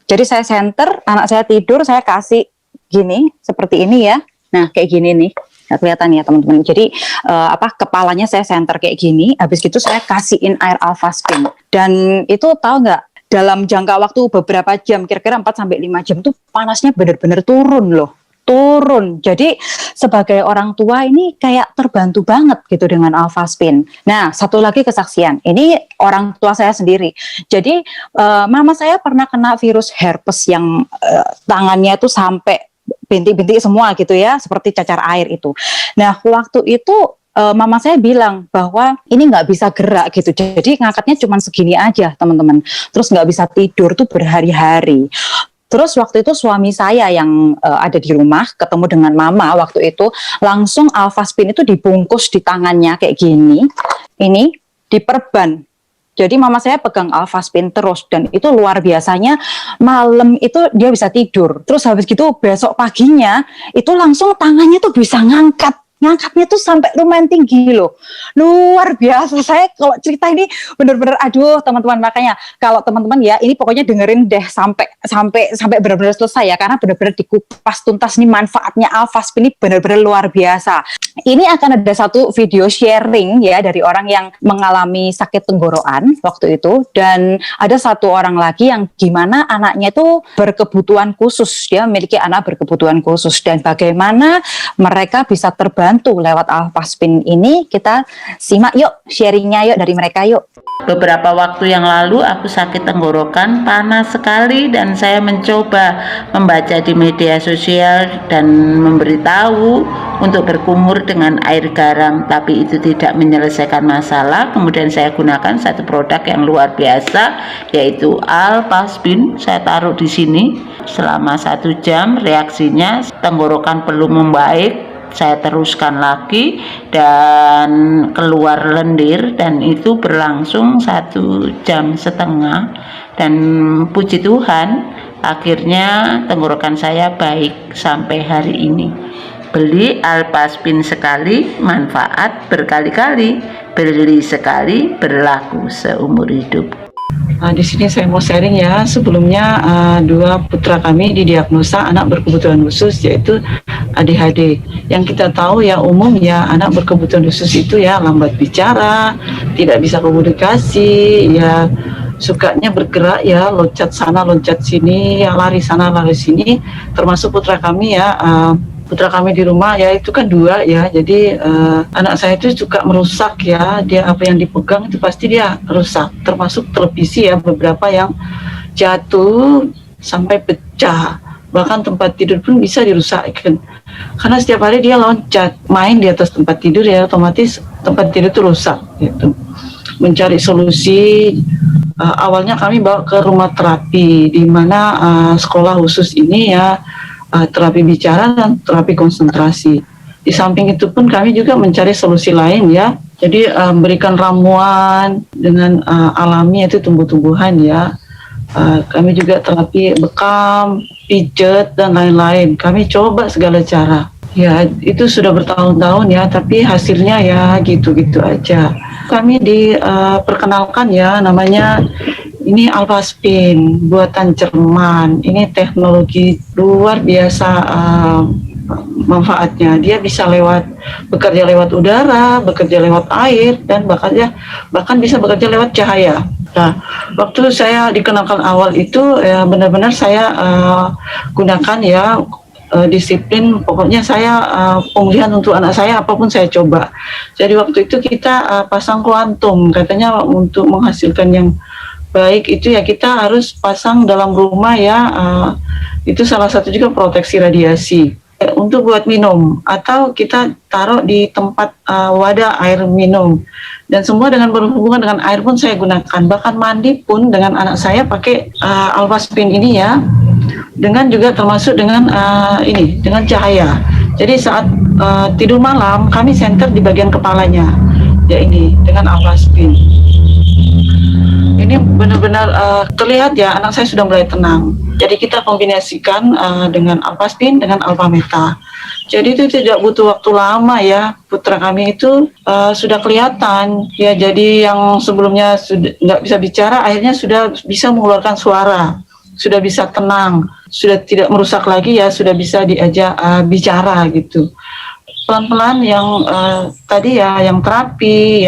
Jadi saya center, anak saya tidur, saya kasih gini seperti ini ya. Nah kayak gini nih. Nggak kelihatan ya teman-teman. Jadi kepalanya saya center kayak gini. Habis gitu saya kasihin air Alphaspin. Dan itu tahu nggak? Dalam jangka waktu beberapa jam, kira-kira 4-5 jam tuh panasnya benar-benar turun loh. Turun. Jadi sebagai orang tua ini kayak terbantu banget gitu dengan Alphaspin. Nah, satu lagi kesaksian. Ini orang tua saya sendiri. Jadi mama saya pernah kena virus herpes yang tangannya itu sampai bintik-bintik semua gitu ya, seperti cacar air itu. Nah, waktu itu mama saya bilang bahwa ini nggak bisa gerak gitu, jadi ngangkatnya cuma segini aja teman-teman, terus nggak bisa tidur tuh berhari-hari. Terus waktu itu suami saya yang ada di rumah ketemu dengan mama waktu itu, langsung Alphaspin itu dibungkus di tangannya kayak gini, ini diperban. Jadi mama saya pegang Alphaspin terus, dan itu luar biasanya malam itu dia bisa tidur. Terus habis gitu besok paginya itu langsung tangannya tuh bisa ngangkat ngangkatnya tuh sampai lumayan tinggi loh, luar biasa. Saya kalau cerita ini bener-bener aduh teman-teman, makanya kalau teman-teman ya ini pokoknya dengerin deh sampai benar-benar selesai ya, karena benar-benar dikupas tuntas nih manfaatnya Alphaspin ini benar-benar luar biasa. Ini akan ada satu video sharing ya dari orang yang mengalami sakit tenggorokan waktu itu, dan ada satu orang lagi yang gimana anaknya itu berkebutuhan khusus, dia memiliki anak berkebutuhan khusus, dan bagaimana mereka bisa terbantu lewat Alphaspin ini. Kita simak yuk sharingnya yuk dari mereka yuk. Beberapa waktu yang lalu aku sakit tenggorokan panas sekali, dan saya mencoba membaca di media sosial dan memberitahu untuk berkumur dengan air garam, tapi itu tidak menyelesaikan masalah. Kemudian saya gunakan satu produk yang luar biasa, yaitu Alphaspin. Saya taruh di sini selama 1 jam, reaksinya tenggorokan belum membaik. Saya teruskan lagi dan keluar lendir, dan itu berlangsung 1,5 jam, dan puji Tuhan akhirnya tenggorokan saya baik sampai hari ini. Beli Alphaspin sekali, manfaat berkali-kali. Beli sekali, berlaku seumur hidup. Di sini saya mau sharing ya. Sebelumnya 2 putra kami didiagnosa anak berkebutuhan khusus, yaitu ADHD. Yang kita tahu ya umum ya, anak berkebutuhan khusus itu ya lambat bicara, tidak bisa komunikasi, ya sukanya bergerak ya, loncat sana loncat sini, ya lari sana lari sini. Termasuk putra kami ya, putra kami di rumah ya itu kan 2 ya, jadi anak saya itu suka merusak ya, dia apa yang dipegang itu pasti dia rusak, termasuk televisi ya, beberapa yang jatuh sampai pecah, bahkan tempat tidur pun bisa dirusakkan karena setiap hari dia loncat main di atas tempat tidur ya, otomatis tempat tidur itu rusak gitu. Mencari solusi, awalnya kami bawa ke rumah terapi, di mana sekolah khusus ini ya terapi bicara dan terapi konsentrasi. Di samping itu pun kami juga mencari solusi lain ya. Jadi berikan ramuan dengan alami, yaitu tumbuh-tumbuhan ya. Kami juga terapi bekam, pijet dan lain-lain. Kami coba segala cara. Ya itu sudah bertahun-tahun ya, tapi hasilnya ya gitu-gitu aja. Kami diperkenalkan ya, namanya ini Alphaspin buatan Jerman. Ini teknologi luar biasa manfaatnya. Dia bisa bekerja lewat udara, bekerja lewat air, dan bahkan bisa bekerja lewat cahaya. Nah, waktu saya dikenalkan awal itu ya benar-benar saya gunakan ya disiplin. Pokoknya saya pemulihan untuk anak saya apapun saya coba. Jadi waktu itu kita pasang kuantum, katanya untuk menghasilkan yang baik itu ya kita harus pasang dalam rumah ya, itu salah satu juga proteksi radiasi. Untuk buat minum atau kita taruh di tempat wadah air minum, dan semua dengan berhubungan dengan air pun saya gunakan. Bahkan mandi pun dengan anak saya pakai Alphaspin ini ya, dengan juga termasuk dengan dengan cahaya. Jadi saat tidur malam kami center di bagian kepalanya ya, ini dengan Alphaspin. Ini benar-benar terlihat ya anak saya sudah mulai tenang. Jadi kita kombinasikan dengan Alphaspin dengan Alphameta. Jadi itu tidak butuh waktu lama ya. Putra kami itu sudah kelihatan ya. Jadi yang sebelumnya sudah nggak bisa bicara, akhirnya sudah bisa mengeluarkan suara, sudah bisa tenang, sudah tidak merusak lagi ya, sudah bisa diajak bicara gitu. Pelan-pelan yang tadi ya, yang terapi,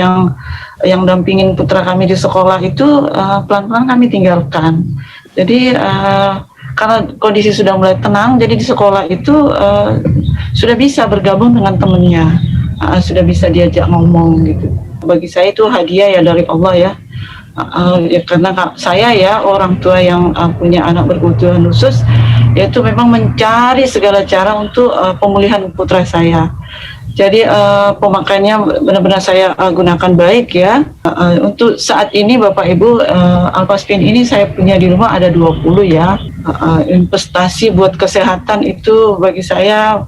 yang dampingin putra kami di sekolah itu pelan-pelan kami tinggalkan. Jadi karena kondisi sudah mulai tenang, jadi di sekolah itu sudah bisa bergabung dengan temennya, sudah bisa diajak ngomong gitu. Bagi saya itu hadiah ya dari Allah ya. Ya karena saya ya orang tua yang punya anak berkebutuhan khusus, yaitu memang mencari segala cara untuk pemulihan putra saya. Jadi pemakaiannya benar-benar saya gunakan baik ya. Untuk saat ini Bapak Ibu, Alphaspin ini saya punya di rumah ada 20 ya. Investasi buat kesehatan itu bagi saya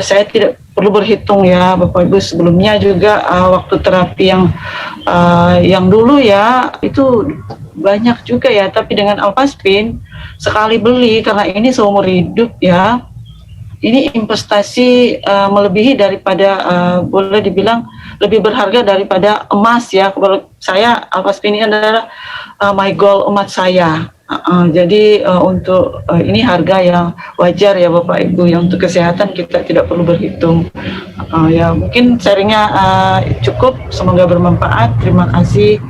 tidak perlu berhitung ya Bapak Ibu. Sebelumnya juga waktu terapi yang dulu ya itu banyak juga ya, tapi dengan Alphaspin sekali beli, karena ini seumur hidup ya, ini investasi melebihi daripada boleh dibilang lebih berharga daripada emas ya. Kalau saya Alphaspin ini adalah my goal emas saya. Jadi untuk ini harga yang wajar ya Bapak Ibu, yang untuk kesehatan kita tidak perlu berhitung. Ya mungkin sharingnya cukup, semoga bermanfaat. Terima kasih.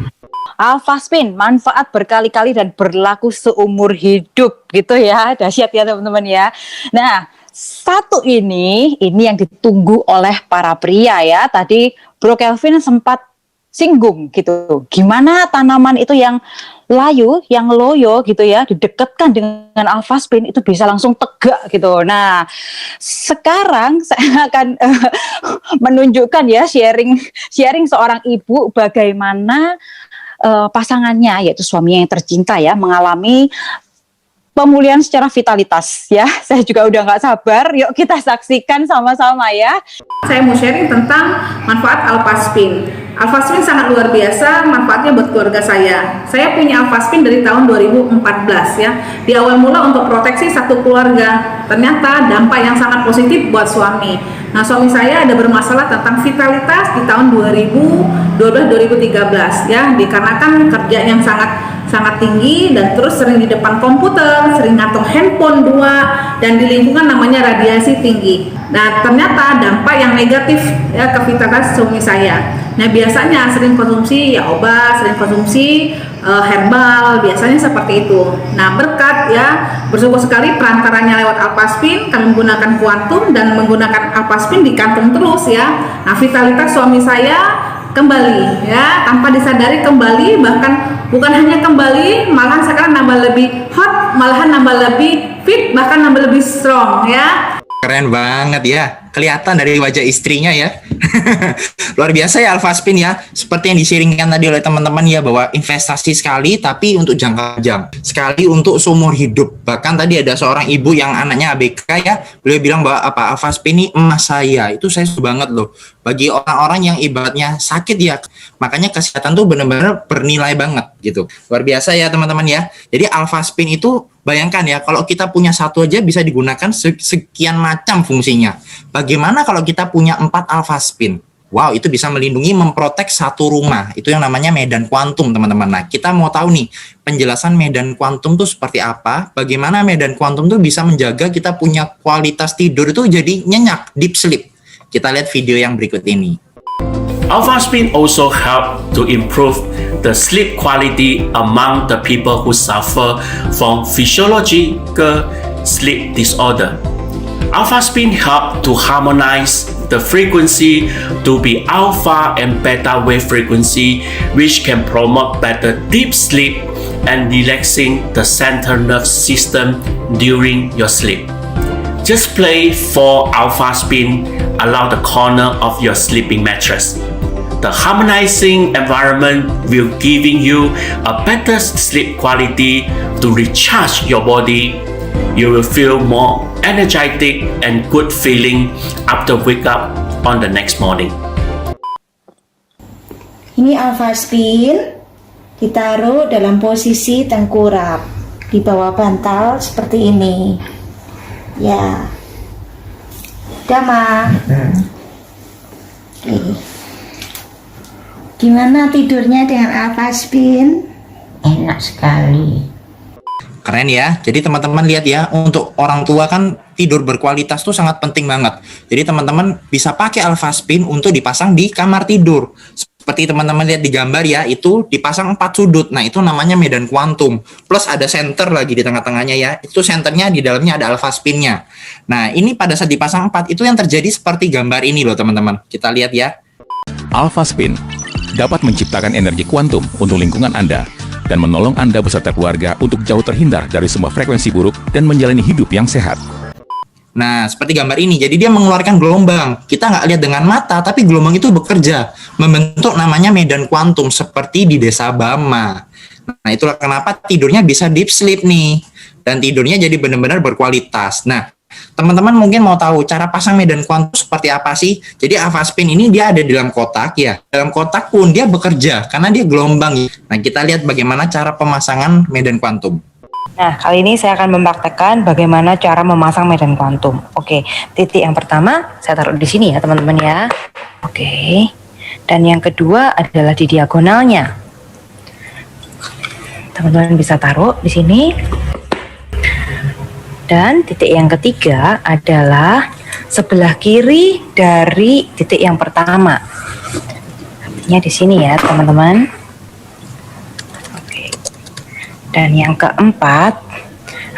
Alphaspin, manfaat berkali-kali dan berlaku seumur hidup gitu ya. Dahsyat ya teman-teman ya. Nah, satu ini yang ditunggu oleh para pria ya. Tadi Bro Kelvin sempat singgung gitu. Gimana tanaman itu yang layu, yang loyo gitu ya, didekatkan dengan Alphaspin itu bisa langsung tegak gitu. Nah, sekarang saya akan menunjukkan ya sharing seorang ibu bagaimana pasangannya yaitu suaminya yang tercinta ya mengalami pemulihan secara vitalitas ya. Saya juga udah nggak sabar, yuk kita saksikan sama-sama ya. Saya mau sharing tentang manfaat Alphaspin. Alphaspin sangat luar biasa manfaatnya buat keluarga saya. Saya punya Alphaspin dari tahun 2014 ya. Di awal mula untuk proteksi satu keluarga. Ternyata dampak yang sangat positif buat suami. Nah, suami saya ada bermasalah tentang vitalitas di tahun 2012-2013 ya, dikarenakan kerja yang sangat tinggi dan terus sering di depan komputer, sering ngantung handphone 2 dan di lingkungan namanya radiasi tinggi. Nah, ternyata dampak yang negatif ya ke vitalitas suami saya. Nah, biasanya sering konsumsi ya obat, sering konsumsi herbal, biasanya seperti itu. Nah, berkat ya bersyukur sekali perantaranya lewat Alphaspin, kami menggunakan kuantum dan menggunakan Alphaspin di kantung terus ya. Nah, vitalitas suami saya kembali ya, tanpa disadari kembali, bahkan bukan hanya kembali, malahan sekarang nambah lebih hot, malahan nambah lebih fit, bahkan nambah lebih strong ya. Keren banget ya, kelihatan dari wajah istrinya ya. Luar biasa ya Alphaspin ya. Seperti yang di-sharingkan tadi oleh teman-teman ya, bahwa investasi sekali tapi untuk jangka panjang, sekali untuk seumur hidup. Bahkan tadi ada seorang ibu yang anaknya ABK ya, beliau bilang bahwa Alphaspin ini emas saya. Itu saya suka banget loh. Bagi orang-orang yang ibaratnya sakit ya, makanya kesehatan tuh benar-benar bernilai banget gitu. Luar biasa ya teman-teman ya. Jadi Alphaspin itu bayangkan ya, kalau kita punya satu aja bisa digunakan sekian macam fungsinya. Bagaimana kalau kita punya 4 Alphaspin? Wow, itu bisa melindungi, memprotek satu rumah. Itu yang namanya medan kuantum, teman-teman. Nah, kita mau tahu nih, penjelasan medan kuantum itu seperti apa? Bagaimana medan kuantum itu bisa menjaga kita punya kualitas tidur itu jadi nyenyak, deep sleep. Kita lihat video yang berikut ini. Alphaspin also help to improve the sleep quality among the people who suffer from physiological sleep disorder. Alphaspin help to harmonize the frequency to be alpha and beta wave frequency, which can promote better deep sleep and relaxing the central nervous system during your sleep. Just play 4 Alphaspin along the corner of your sleeping mattress. The harmonizing environment will giving you a better sleep quality to recharge your body. You will feel more energetic and good feeling after wake up on the next morning. Ini Alphaspin ditaruh dalam posisi tengkurap di bawah bantal seperti ini. Ya, Dama. Gimana tidurnya dengan Alphaspin? Enak sekali. Keren ya. Jadi teman-teman lihat ya, untuk orang tua kan tidur berkualitas tuh sangat penting banget. Jadi teman-teman bisa pakai Alphaspin untuk dipasang di kamar tidur. Seperti teman-teman lihat di gambar ya, itu dipasang 4 sudut. Nah, itu namanya medan kuantum. Plus ada center lagi di tengah-tengahnya ya. Itu senternya di dalamnya ada Alphaspinnya. Nah, ini pada saat dipasang 4 itu yang terjadi seperti gambar ini loh teman-teman. Kita lihat ya. Alphaspin dapat menciptakan energi kuantum untuk lingkungan Anda dan menolong Anda beserta keluarga untuk jauh terhindar dari semua frekuensi buruk dan menjalani hidup yang sehat. Nah, seperti gambar ini, jadi dia mengeluarkan gelombang. Kita nggak lihat dengan mata, tapi gelombang itu bekerja, membentuk namanya medan kuantum, seperti di desa Bama. Nah, itulah kenapa tidurnya bisa deep sleep nih. Dan tidurnya jadi benar-benar berkualitas. Nah, teman-teman mungkin mau tahu cara pasang medan kuantum seperti apa sih? Jadi Alphaspin ini dia ada di dalam kotak ya. Dalam kotak pun dia bekerja, karena dia gelombang. Nah, kita lihat bagaimana cara pemasangan medan kuantum. Nah, kali ini saya akan mempraktekkan bagaimana cara memasang medan kuantum. Oke, titik yang pertama saya taruh di sini ya teman-teman ya. Oke, dan yang kedua adalah di diagonalnya. Teman-teman bisa taruh di sini. Dan titik yang ketiga adalah sebelah kiri dari titik yang pertama. Artinya di sini ya teman-teman. Dan yang keempat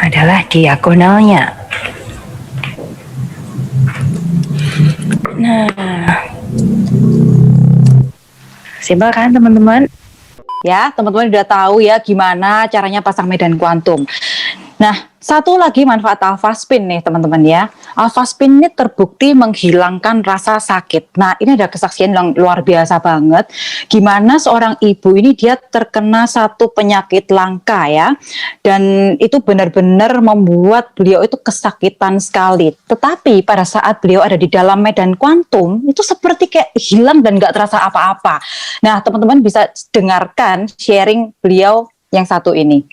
adalah diagonalnya. Nah, simpel kan teman-teman? Ya, teman-teman udah tahu ya gimana caranya pasang medan kuantum. Nah, satu lagi manfaat alpha spin nih teman-teman ya. Alpha spin ini terbukti menghilangkan rasa sakit. Nah, ini ada kesaksian yang luar biasa banget. Gimana seorang ibu ini dia terkena satu penyakit langka ya. Dan itu benar-benar membuat beliau itu kesakitan sekali. Tetapi pada saat beliau ada di dalam medan kuantum, itu seperti kayak hilang dan gak terasa apa-apa. Nah, teman-teman bisa dengarkan sharing beliau yang satu ini.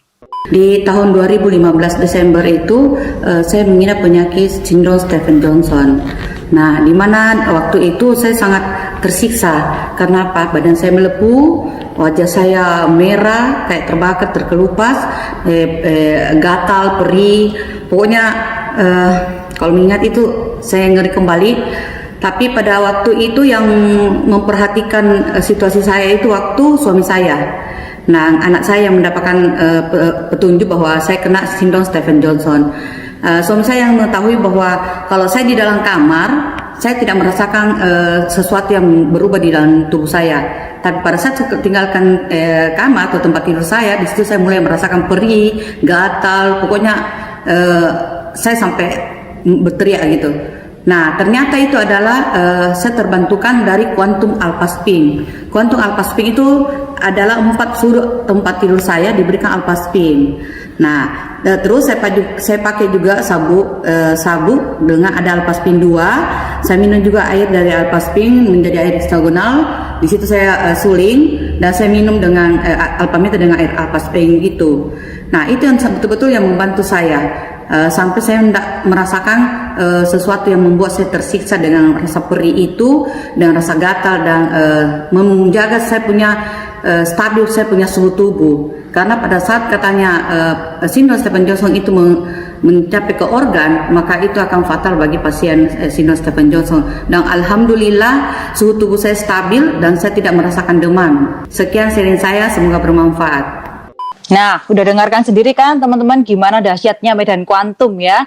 Di tahun 2015 Desember itu saya mengidap penyakit sindrom Stevens-Johnson. Nah, di mana waktu itu saya sangat tersiksa karena apa? Badan saya melepuh, wajah saya merah, kayak terbakar, terkelupas, gatal, perih. Pokoknya kalau mengingat itu saya ngeri kembali. Tapi pada waktu itu yang memperhatikan situasi saya itu waktu suami saya. Nah, anak saya yang mendapatkan petunjuk bahwa saya kena sindrom Stevens-Johnson. Suami saya yang mengetahui bahwa kalau saya di dalam kamar, saya tidak merasakan sesuatu yang berubah di dalam tubuh saya. Tapi pada saat saya tinggalkan kamar atau tempat tidur saya, di situ saya mulai merasakan perih, gatal, pokoknya saya sampai berteriak gitu. Nah, ternyata itu adalah saya terbantukan dari kuantum alpha spin. Kuantum alpha spin itu adalah 4 sudut tempat tidur saya diberikan alpha spin. Nah, terus saya pakai juga sabuk dengan ada alpha spin 2. Saya minum juga air dari alpha spin menjadi air heksagonal. Di situ saya suling dan saya minum dengan alpha meta dengan air alpha spin itu. Nah, itu yang betul-betul yang membantu saya. Sampai saya tidak merasakan sesuatu yang membuat saya tersiksa dengan rasa perih itu, dengan rasa gatal dan menjaga saya punya stabil, saya punya suhu tubuh. Karena pada saat katanya sindrom Stevens-Johnson itu mencapai ke organ, maka itu akan fatal bagi pasien sindrom Stevens-Johnson. Dan alhamdulillah suhu tubuh saya stabil dan saya tidak merasakan demam. Sekian sharing saya, semoga bermanfaat. Nah, udah dengarkan sendiri kan teman-teman gimana dahsyatnya medan kuantum ya.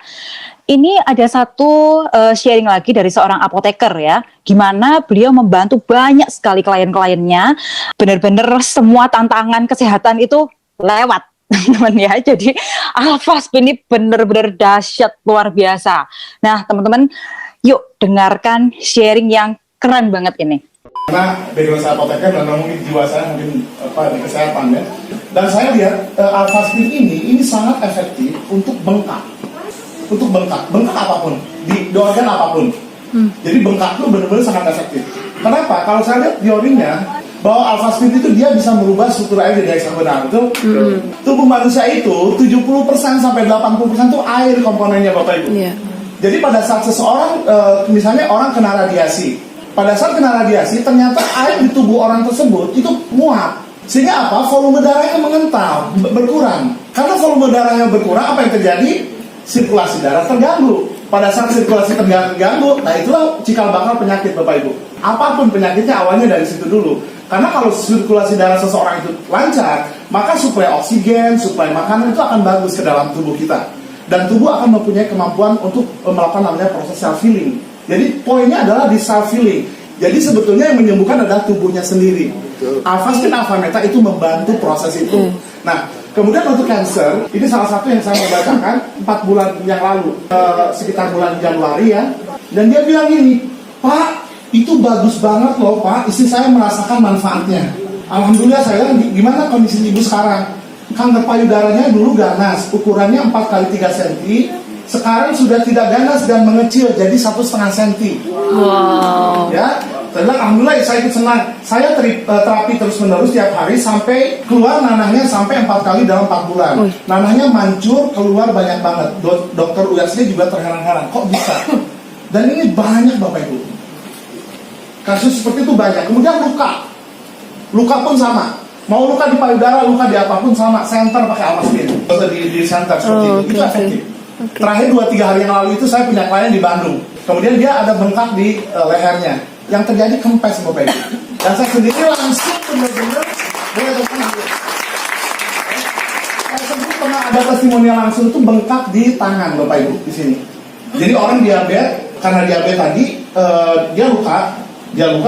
Ini ada satu sharing lagi dari seorang apoteker ya. Gimana beliau membantu banyak sekali klien-kliennya. Benar-benar semua tantangan kesehatan itu lewat teman-teman ya. Jadi alpha spin ini benar-benar dahsyat luar biasa. Nah, teman-teman yuk dengarkan sharing yang keren banget ini. Karena background saya apoteker dan mungkin jiwa saya mungkin di kesehatan ya. Dan saya lihat alpha spin ini sangat efektif untuk bengkak. Untuk bengkak apapun, di organ apapun. Jadi bengkak itu benar-benar sangat efektif. Kenapa? Kalau saya lihat teorinya bahwa alpha spin itu dia bisa merubah struktur air jadi heksagonal. Tubuh manusia itu 70% sampai 80% itu air komponennya Bapak Ibu. Jadi pada saat seseorang misalnya orang kena radiasi, pada saat kena radiasi ternyata air di tubuh orang tersebut itu muat. Sehingga apa? Volume darahnya mengental, berkurang. Karena volume darahnya berkurang, apa yang terjadi? Sirkulasi darah terganggu. Pada saat sirkulasi terganggu, nah itulah cikal bakal penyakit Bapak Ibu. Apapun penyakitnya awalnya dari situ dulu. Karena kalau sirkulasi darah seseorang itu lancar, maka suplai oksigen, suplai makanan itu akan bagus ke dalam tubuh kita. Dan tubuh akan mempunyai kemampuan untuk melakukan namanya proses self healing. Jadi poinnya adalah di self healing. Jadi sebetulnya yang menyembuhkan adalah tubuhnya sendiri. Alpha spin, alpha meta itu membantu proses itu. Nah, kemudian untuk cancer, ini salah satu yang saya membacakan 4 bulan yang lalu, sekitar bulan Januari ya. Dan dia bilang gini, Pak, itu bagus banget loh Pak, istri saya merasakan manfaatnya. Alhamdulillah saya bilang, gimana kondisi ibu sekarang? Kanker payudaranya dulu ganas, ukurannya 4x3 cm. Sekarang sudah tidak ganas dan mengecil jadi 1,5 cm. Wow. Ya, Saya bilang, alhamdulillah saya ikut senang. Saya terapi terus-menerus tiap hari sampai keluar nanahnya sampai 4 kali dalam 4 bulan. Nanahnya mancur, keluar banyak banget. Dokter Uyasli juga terheran-heran, kok bisa? Dan ini banyak Bapak Ibu. Kasus seperti itu banyak. Kemudian luka. Luka pun sama. Mau luka di payudara, luka di apapun sama. Center pakai Alvaspin. Di center seperti itu efektif. Terakhir 2-3 hari yang lalu itu saya punya klien di Bandung. Kemudian dia ada bengkak di lehernya. Yang terjadi kempes Bapak Ibu. Dan saya sendiri langsung benar-benar boleh teman. Saya sendiri pernah ada testimonial langsung itu bengkak di tangan Bapak Ibu di sini. Jadi orang diabetes, karena diabetes tadi dia luka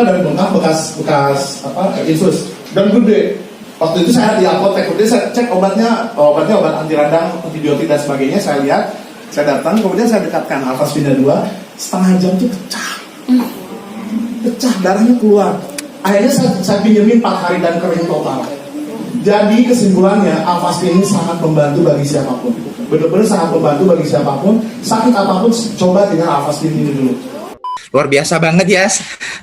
dan bengkak bekas infus dan gede. Waktu itu saya di apotek, kemudian saya cek obatnya obat anti radang, antibiotik dan sebagainya. Saya lihat, saya datang, kemudian saya dekatkan Alvaspin 2, setengah jam itu pecah, darahnya keluar. Akhirnya saya pinjemin 4 hari dan kering total. Jadi kesimpulannya Alvaspin ini sangat membantu bagi siapapun. Benar-benar sangat membantu bagi siapapun. Sakit apapun coba dengan Alvaspin ini dulu. Luar biasa banget ya.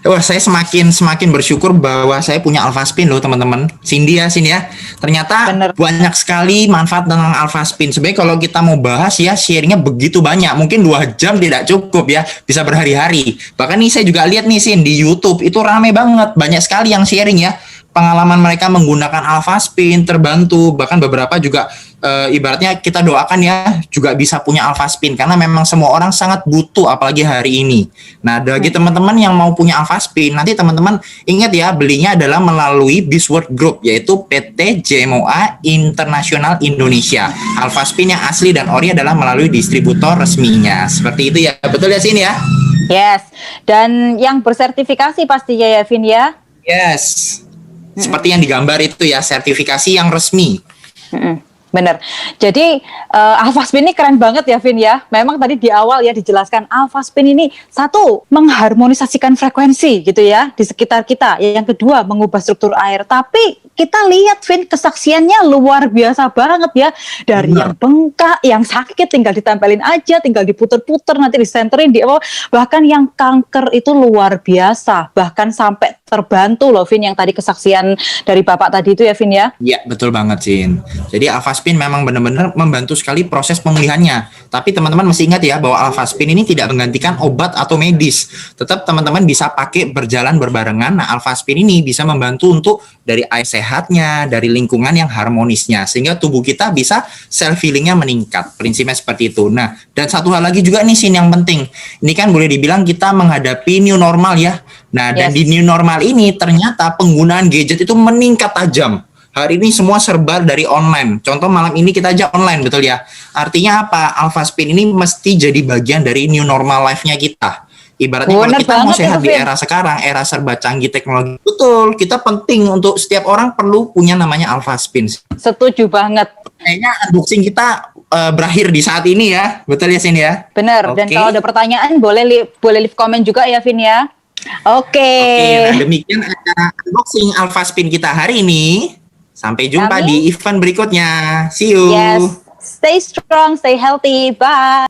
Wah, saya semakin bersyukur bahwa saya punya Alvaspin loh teman-teman. Cindy ya. Ternyata banyak sekali manfaat tentang Alvaspin. Sebenarnya kalau kita mau bahas ya, sharingnya begitu banyak. Mungkin 2 jam tidak cukup ya. Bisa berhari-hari. Bahkan nih saya juga lihat nih di YouTube itu rame banget. Banyak sekali yang sharing ya. Pengalaman mereka menggunakan Alvaspin terbantu, bahkan beberapa juga ibaratnya kita doakan ya juga bisa punya Alvaspin karena memang semua orang sangat butuh apalagi hari ini. Nah, bagi teman-teman yang mau punya Alvaspin, nanti teman-teman ingat ya belinya adalah melalui Bisworth Group yaitu PT JMOA Internasional Indonesia. Alvaspin yang asli dan ori adalah melalui distributor resminya. Seperti itu ya. Betul ya sini ya? Yes. Dan yang bersertifikasi pastinya ya Vin ya? Yes. Seperti yang digambar itu ya, sertifikasi yang resmi. Bener. Jadi Alvaspin ini keren banget ya Vin ya. Memang tadi di awal ya dijelaskan Alvaspin ini satu mengharmonisasikan frekuensi gitu ya di sekitar kita. Yang kedua mengubah struktur air. Tapi kita lihat Vin kesaksiannya luar biasa banget ya. Dari yang bengkak, yang sakit tinggal ditempelin aja, tinggal diputer-puter nanti disenterin bahkan yang kanker itu luar biasa. Bahkan sampai terbantu loh Vin yang tadi kesaksian dari Bapak tadi itu ya Vin ya. Iya, betul banget Cin. Jadi Alvaspin memang benar-benar membantu sekali proses pemulihannya. Tapi teman-teman mesti ingat ya bahwa Alvaspin ini tidak menggantikan obat atau medis. Tetap teman-teman bisa pakai berjalan berbarengan. Nah, Alvaspin ini bisa membantu untuk dari air sehatnya, dari lingkungan yang harmonisnya. Sehingga tubuh kita bisa self-healingnya meningkat. Prinsipnya seperti itu. Nah, dan satu hal lagi juga nih Cin yang penting. Ini kan boleh dibilang kita menghadapi new normal ya. Nah, dan di new normal ini ternyata penggunaan gadget itu meningkat tajam. Hari ini semua serba dari online. Contoh malam ini kita aja online, betul ya? Artinya apa? Alvaspin ini mesti jadi bagian dari new normal life-nya kita. Ibaratnya kalau kita mau sehat di era sekarang, era serba canggih teknologi. Betul, kita penting untuk setiap orang perlu punya namanya Alvaspin. Setuju banget. Kayaknya unboxing kita berakhir di saat ini ya. Betul ya, Sin ya? Bener, dan kalau ada pertanyaan boleh leave comment juga ya, Vin ya. Oke, nah demikian acara unboxing Alvaspin kita hari ini. Sampai jumpa di event berikutnya. See you. Yes, stay strong, stay healthy. Bye.